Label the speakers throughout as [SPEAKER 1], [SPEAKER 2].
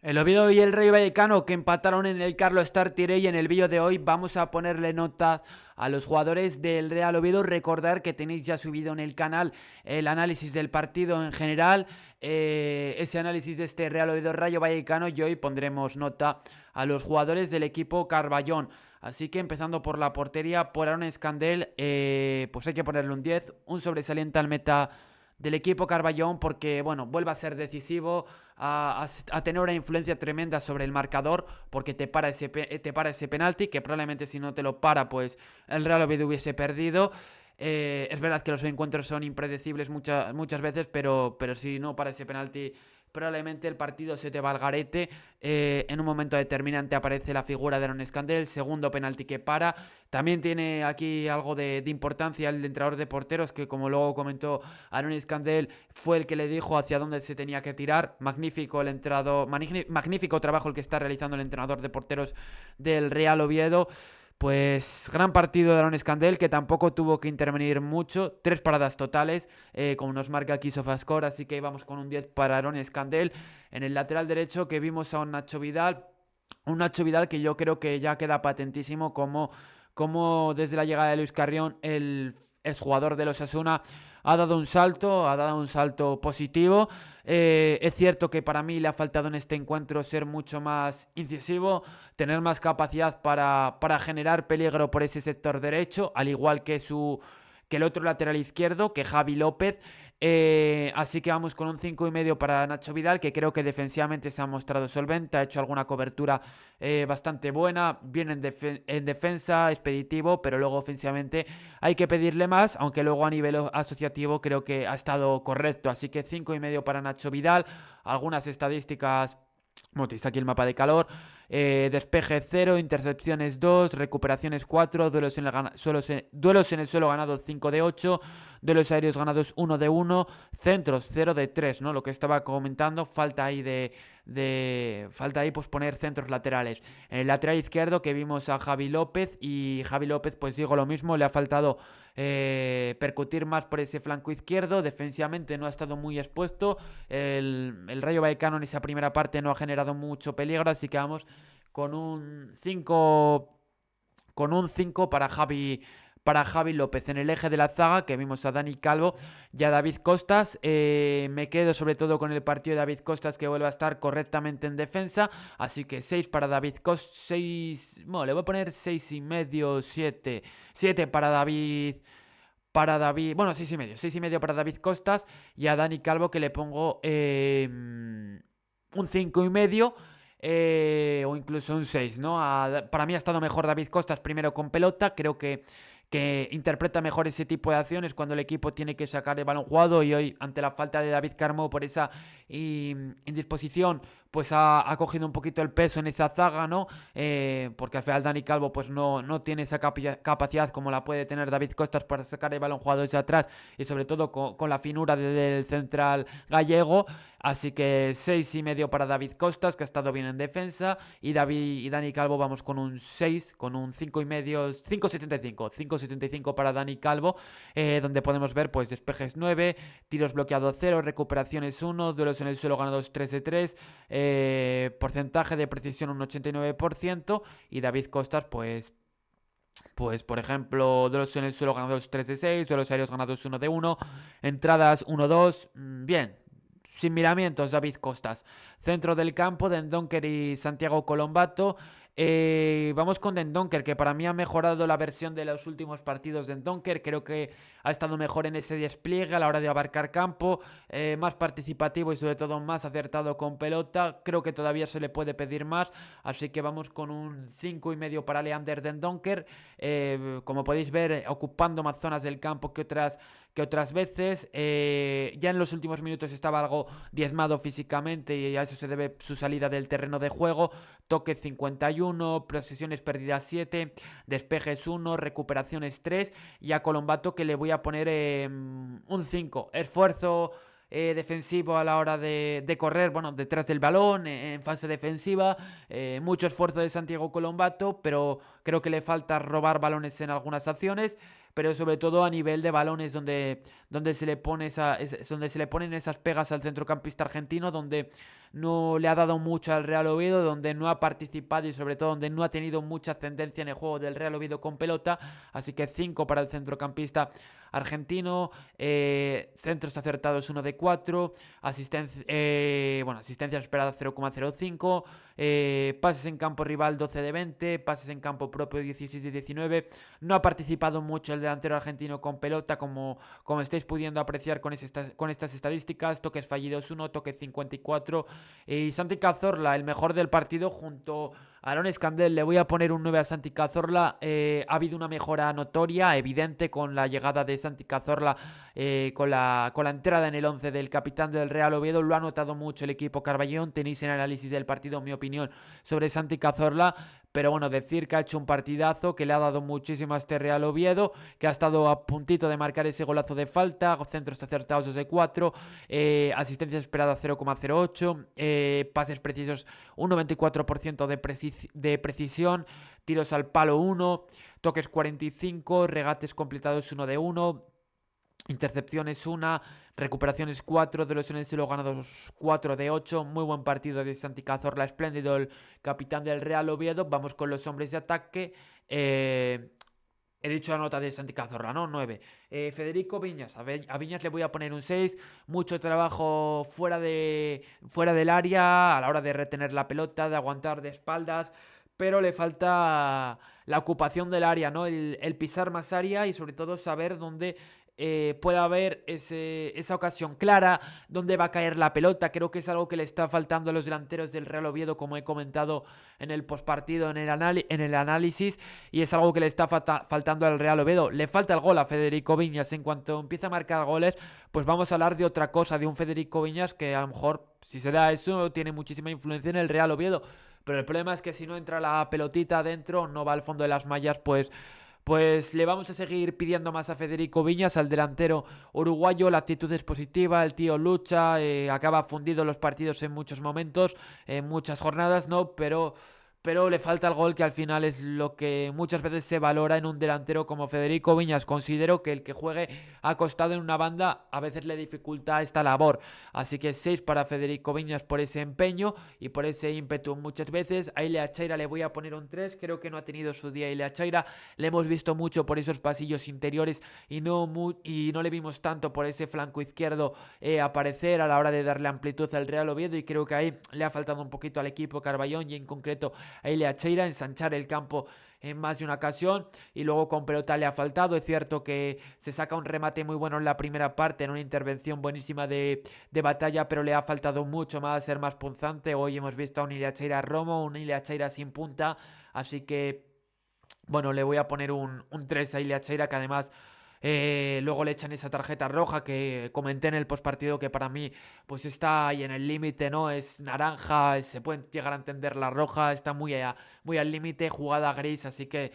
[SPEAKER 1] El Oviedo y el Rayo Vallecano que empataron en el Carlos Tartiere, y en el vídeo de hoy vamos a ponerle notas a los jugadores del Real Oviedo. Recordar que tenéis ya subido en el canal el análisis del partido en general, ese análisis de este Real Oviedo Rayo Vallecano, y hoy pondremos nota a los jugadores del equipo Carballón. Así que empezando por la portería, por Aaron Escandel, pues hay que ponerle un 10, un sobresaliente al meta del equipo Carballón, porque bueno, vuelve a ser decisivo, a tener una influencia tremenda sobre el marcador, porque te para ese penalti, que probablemente si no te lo para, pues el Real Oviedo hubiese perdido. Es verdad que los encuentros son impredecibles muchas veces, pero si no para ese penalti, probablemente el partido se te va al garete. En un momento determinante aparece la figura de Aaron Escandel, segundo penalti que para. También tiene aquí algo de importancia el entrenador de porteros, que como luego comentó Aaron Escandel, fue el que le dijo hacia dónde se tenía que tirar. Magnífico el entrenador, magnífico trabajo el que está realizando el entrenador de porteros del Real Oviedo. Pues gran partido de Aaron Escandel, que tampoco tuvo que intervenir mucho, 3 paradas totales, como nos marca aquí Sofascore, así que vamos con un 10 para Aaron Escandel. En el lateral derecho, que vimos a un Nacho Vidal que yo creo que ya queda patentísimo como desde la llegada de Luis Carrión, el exjugador de los Osasuna, ha dado un salto positivo. Es cierto que para mí le ha faltado en este encuentro ser mucho más incisivo, tener más capacidad para generar peligro por ese sector derecho, al igual que el otro lateral izquierdo, que Javi López. Así que vamos con un 5,5 para Nacho Vidal, que creo que defensivamente se ha mostrado solvente, ha hecho alguna cobertura bastante buena, bien en defensa, expeditivo, pero luego ofensivamente hay que pedirle más, aunque luego a nivel asociativo creo que ha estado correcto. Así que 5,5 para Nacho Vidal. Algunas estadísticas. Bueno, tenéis aquí el mapa de calor. Despeje 0, intercepciones 2, recuperaciones 4, duelos en el suelo ganados 5 de 8, duelos aéreos ganados 1 de 1, centros 0 de 3, ¿no? Lo que estaba comentando, falta ahí falta ahí pues poner centros laterales. En el lateral izquierdo, que vimos a Javi López, y Javi López, pues digo lo mismo, le ha faltado percutir más por ese flanco izquierdo. Defensivamente no ha estado muy expuesto. El Rayo Vallecano en esa primera parte no ha generado mucho peligro, así que vamos con un 5 para Javi López. En el eje de la zaga, que vimos a Dani Calvo y a David Costas, me quedo sobre todo con el partido de David Costas, que vuelve a estar correctamente en defensa, así que 6 para David Costas, 6, bueno, le voy a poner 6,5, 7 para David, bueno, 6,5 para David Costas, y a Dani Calvo, que le pongo un 5,5, o incluso un 6, ¿no? Para mí ha estado mejor David Costas primero con pelota, creo que interpreta mejor ese tipo de acciones cuando el equipo tiene que sacar el balón jugado, y hoy, ante la falta de David Carmo por esa indisposición, pues ha cogido un poquito el peso en esa zaga, ¿no? Porque al final Dani Calvo pues no tiene esa capacidad como la puede tener David Costas para sacar el balón jugado desde atrás, y sobre todo con la finura del central gallego. Así que 6,5 para David Costas, que ha estado bien en defensa, y Dani Calvo vamos con un 6, con un 5,5, 5,75 para Dani Calvo, donde podemos ver pues despejes 9, tiros bloqueados 0, recuperaciones 1, duelos en el suelo ganados 3 de 3, porcentaje de precisión un 89%, y David Costas pues por ejemplo, duelos en el suelo ganados 3 de 6, duelos aéreos ganados 1 de 1, entradas 1-2, bien, sin miramientos David Costas. Centro del campo, Dendoncker y Santiago Colombato. Vamos con Dendoncker, que para mí ha mejorado la versión de los últimos partidos de Dendoncker. Creo que ha estado mejor en ese despliegue a la hora de abarcar campo, más participativo y sobre todo más acertado con pelota. Creo que todavía se le puede pedir más, así que vamos con un 5,5 para Leander Dendoncker. Como podéis ver, ocupando más zonas del campo que otras veces. Ya en los últimos minutos estaba algo diezmado físicamente, y a eso se debe su salida del terreno de juego. Toque 51, posesiones perdidas 7, despejes 1, recuperaciones 3, y a Colombato, que le voy a poner un 5. Esfuerzo defensivo a la hora de correr, bueno, detrás del balón, en fase defensiva, mucho esfuerzo de Santiago Colombato, pero creo que le falta robar balones en algunas acciones, pero sobre todo a nivel de balones, donde se le ponen esas pegas al centrocampista argentino, donde no le ha dado mucho al Real Oviedo, donde no ha participado y sobre todo donde no ha tenido mucha ascendencia en el juego del Real Oviedo con pelota. Así que 5 para el centrocampista argentino. Centros acertados 1 de 4. Asistencia esperada 0,05. Pases en campo rival 12 de 20. Pases en campo propio 16 de 19. No ha participado mucho el delantero argentino con pelota, como estáis pudiendo apreciar con estas estadísticas. Toques fallidos 1, toques 54. Y Santi Cazorla, el mejor del partido junto a Aaron Escandel. Le voy a poner un 9 a Santi Cazorla. Ha habido una mejora notoria, evidente, con la llegada de Santi Cazorla, con la entrada en el 11 del capitán del Real Oviedo. Lo ha notado mucho el equipo Carballón. Tenéis el análisis del partido, mi opinión sobre Santi Cazorla. Pero bueno, decir que ha hecho un partidazo, que le ha dado muchísimo a este Real Oviedo, que ha estado a puntito de marcar ese golazo de falta, centros acertados 2 de 4, asistencia esperada 0,08, pases precisos un 94% de precisión, tiros al palo 1, toques 45, regates completados 1 de 1, intercepciones 1, recuperaciones 4, de los solo ganados 4 de 8. Muy buen partido de Santi Cazorla, espléndido el capitán del Real Oviedo. Vamos con los hombres de ataque. He dicho la nota de Santi Cazorla, ¿no? 9. Federico Viñas. A Viñas le voy a poner un 6. Mucho trabajo fuera del área, a la hora de retener la pelota, de aguantar de espaldas. Pero le falta la ocupación del área, ¿no? El pisar más área y sobre todo saber dónde pueda haber esa ocasión clara, dónde va a caer la pelota. Creo que es algo que le está faltando a los delanteros del Real Oviedo, como he comentado en el postpartido, en el análisis, y es algo que le está faltando al Real Oviedo. Le falta el gol a Federico Viñas. En cuanto empiece a marcar goles, pues vamos a hablar de otra cosa, de un Federico Viñas que a lo mejor, si se da eso, tiene muchísima influencia en el Real Oviedo. Pero el problema es que si no entra la pelotita adentro, no va al fondo de las mallas, pues le vamos a seguir pidiendo más a Federico Viñas, al delantero uruguayo. La actitud es positiva, el tío lucha, acaba fundido los partidos en muchos momentos, en muchas jornadas, ¿no? Pero le falta el gol, que al final es lo que muchas veces se valora en un delantero como Federico Viñas. Considero que el que juegue acostado en una banda a veces le dificulta esta labor. Así que 6 para Federico Viñas por ese empeño y por ese ímpetu muchas veces. A Ile Achaira le voy a poner un 3. Creo que no ha tenido su día Ile Achaira. Le hemos visto mucho por esos pasillos interiores y no le vimos tanto por ese flanco izquierdo aparecer a la hora de darle amplitud al Real Oviedo, y creo que ahí le ha faltado un poquito al equipo Carballón y en concreto a Ile Achaira ensanchar el campo en más de una ocasión, y luego con pelota le ha faltado. Es cierto que se saca un remate muy bueno en la primera parte, en una intervención buenísima de Batalla, pero le ha faltado mucho más, ser más punzante. Hoy hemos visto a un Ile Achaira Romo, un Ile Achaira sin punta, así que bueno, le voy a poner un 3 a Ile Achaira, que además luego le echan esa tarjeta roja que comenté en el postpartido, que para mí pues está ahí en el límite, ¿no? Es naranja, se puede llegar a entender la roja, está muy al límite, jugada gris, así que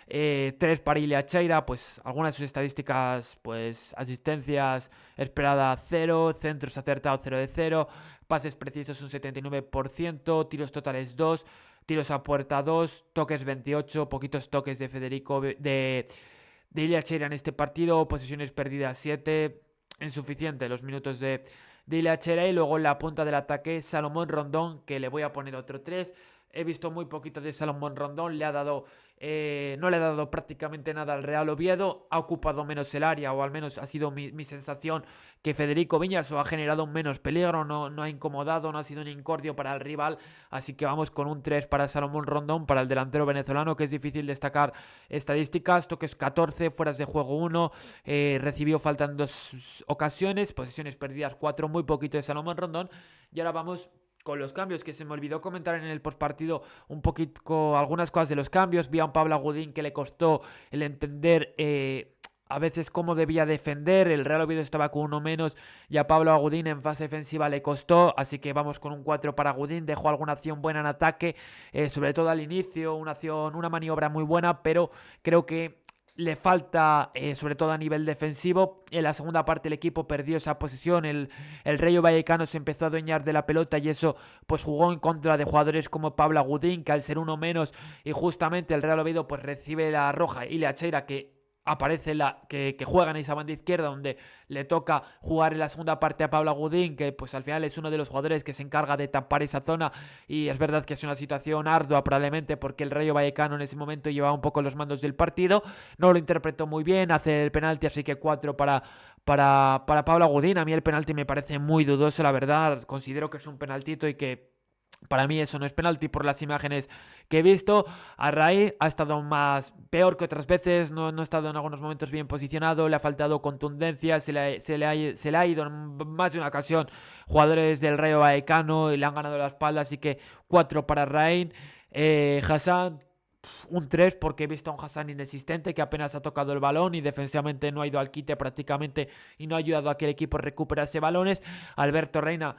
[SPEAKER 1] 3 para Ile Achaira. Pues algunas de sus estadísticas, pues asistencias esperada 0, centros acertados 0 de 0, pases precisos un 79%, tiros totales 2, tiros a puerta 2, toques 28, poquitos toques de Federico de Ile Achaira en este partido, posesiones perdidas 7, insuficiente los minutos de Ile Achaira. Y luego en la punta del ataque, Salomón Rondón, que le voy a poner otro 3. He visto muy poquito de Salomón Rondón, no le ha dado prácticamente nada al Real Oviedo, ha ocupado menos el área, o al menos ha sido mi sensación, que Federico Viñas, o ha generado menos peligro, no ha incomodado, no ha sido un incordio para el rival. Así que vamos con un 3 para Salomón Rondón, para el delantero venezolano, que es difícil destacar estadísticas. Toques 14, fueras de juego 1, recibió falta en 2 ocasiones, posesiones perdidas 4, muy poquito de Salomón Rondón. Y ahora vamos con los cambios, que se me olvidó comentar en el postpartido un poquito algunas cosas de los cambios. Vi a un Pablo Agudín que le costó el entender a veces cómo debía defender. El Real Oviedo estaba con uno menos y a Pablo Agudín en fase defensiva le costó, así que vamos con un 4 para Agudín. Dejó alguna acción buena en ataque, sobre todo al inicio, una maniobra muy buena, pero creo que le falta, sobre todo a nivel defensivo. En la segunda parte el equipo perdió esa posesión, el Rayo Vallecano se empezó a adueñar de la pelota, y eso pues jugó en contra de jugadores como Pablo Agudín, que al ser uno menos y justamente el Real Oviedo pues recibe la roja, y Ile Achaira, que aparece que juega en esa banda izquierda donde le toca jugar en la segunda parte a Pablo Agudín, que pues al final es uno de los jugadores que se encarga de tapar esa zona, y es verdad que es una situación ardua probablemente porque el Rayo Vallecano en ese momento llevaba un poco los mandos del partido, no lo interpretó muy bien, hace el penalti, así que 4 para Pablo Agudín. A mí el penalti me parece muy dudoso, la verdad, considero que es un penaltito y que para mí eso no es penalti por las imágenes que he visto. Arraiz ha estado peor que otras veces, no ha estado en algunos momentos bien posicionado, le ha faltado contundencia, se le ha ido en más de una ocasión jugadores del Rayo Vallecano y le han ganado la espalda, así que 4 para Arraiz. Hassan, un 3 porque he visto a un Hassan inexistente que apenas ha tocado el balón y defensivamente no ha ido al quite prácticamente y no ha ayudado a que el equipo recuperase balones. Alberto Reina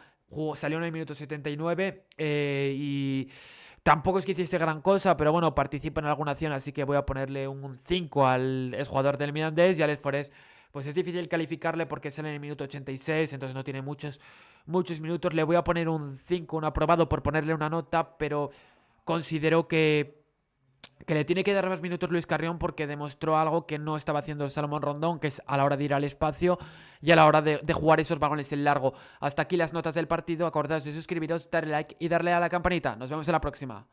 [SPEAKER 1] salió en el minuto 79 y tampoco es que hiciese gran cosa, pero bueno, participa en alguna acción, así que voy a ponerle un 5 al exjugador del Mirandés. Y al Forest, pues es difícil calificarle porque sale en el minuto 86, entonces no tiene muchos minutos. Le voy a poner un 5, un aprobado por ponerle una nota, pero considero que le tiene que dar más minutos Luis Carrión porque demostró algo que no estaba haciendo el Salomón Rondón, que es a la hora de ir al espacio y a la hora de jugar esos balones en largo. Hasta aquí las notas del partido. Acordaos de suscribiros, darle like y darle a la campanita. Nos vemos en la próxima.